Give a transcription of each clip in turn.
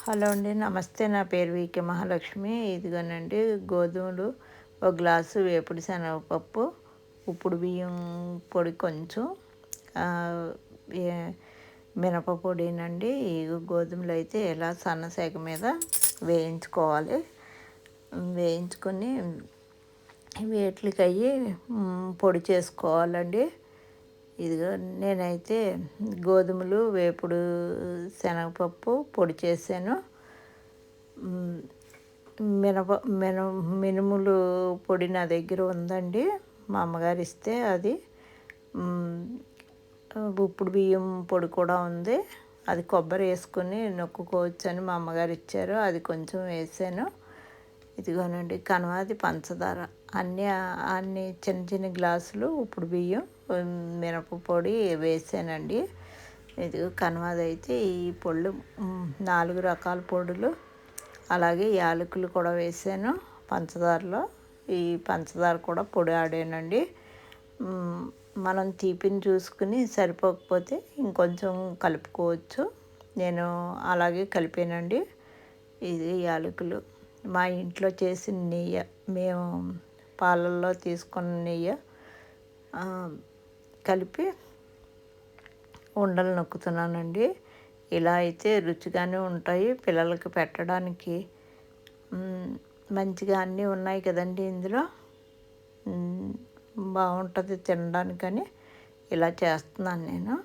Hello అండి, నమస్తే. నా పేరు వికే మహాలక్ష్మి. ఇదిగోనండి గోధుమలు, ఒక గ్లాసు వేపుడు శనగపప్పు, ఉప్పుడు బియ్యం పొడి కొంచెం, మినపపొడినండి. ఈ గోధుమలు అయితే ఇలా సన్నసేగ మీద వేయించుకోవాలి. వేయించుకొని వీటికి అయ్యి పొడి చేసుకోవాలండి. ఇదిగో నేనైతే గోధుమలు, వేపుడు శనగపప్పు పొడి చేశాను. మినప మిన మినుములు పొడి నా దగ్గర ఉందండి, మా అమ్మగారు ఇస్తే అది. ఉప్పుడు బియ్యం పొడి కూడా ఉంది, అది కొబ్బరి వేసుకొని నొక్కుకోవచ్చని మా అమ్మగారు ఇచ్చారు, అది కొంచెం వేసాను. ఇదిగోనండి కనవాది పంచదార, అన్ని చిన్న చిన్న గ్లాసులు ఉప్పుడు బియ్యం, మినప పొడి వేసానండి. ఇది కనవాది అయితే ఈ పొళ్ళు 4 రకాల పొడులు, అలాగే యాలకులు కూడా వేసాను పంచదారలో. ఈ పంచదార కూడా పొడి ఆడానండి. మనం తీపిని చూసుకుని సరిపోకపోతే ఇంకొంచెం కలుపుకోవచ్చు. నేను అలాగే కలిపానండి. ఇది యాలకులు, మా ఇంట్లో చేసిన నెయ్యి, మేము పాలల్లో తీసుకున్న నెయ్యి కలిపి ఉండలు నొక్కుతున్నానండి. ఇలా అయితే రుచిగానే ఉంటాయి పిల్లలకి పెట్టడానికి. మంచిగా అన్నీ ఉన్నాయి కదండి ఇందులో, బాగుంటుంది తినడానికని ఇలా చేస్తున్నాను నేను.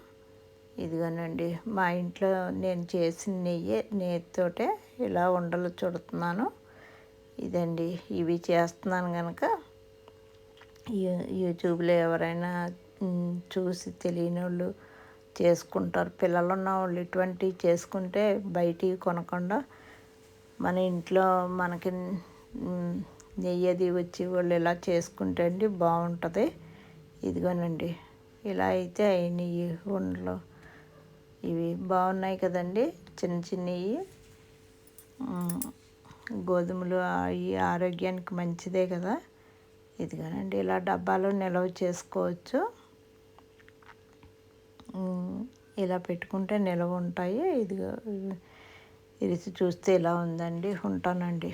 ఇదిగోనండి మా ఇంట్లో నేను చేసిన నెయ్యితోటే ఇలా ఉండలు చుడుతున్నాను. ఇదండి, ఇవి చేస్తున్నాను కనుక యూట్యూబ్లో ఎవరైనా చూసి తెలియని వాళ్ళు చేసుకుంటారు. పిల్లలు ఉన్న వాళ్ళు ఇటువంటివి చేసుకుంటే బయటివి కొనకుండా మన ఇంట్లో మనకి నెయ్యి అది వచ్చి వాళ్ళు ఇలా చేసుకుంటే అండి బాగుంటుంది. ఇదిగోనండి ఇలా అయితే నెయ్యి ఉండలు ఇవి బాగున్నాయి కదండి, చిన్న చిన్నవి. గోధుమలు అవి ఆరోగ్యానికి మంచిదే కదా. ఇదిగోనండి ఇలా డబ్బాలో నిల్వ చేసుకోవచ్చు. ఇలా పెట్టుకుంటే నిల్వ ఉంటాయి. ఇదిగో ఇరిచి చూస్తే ఇలా ఉందండి. ఉంటానండి.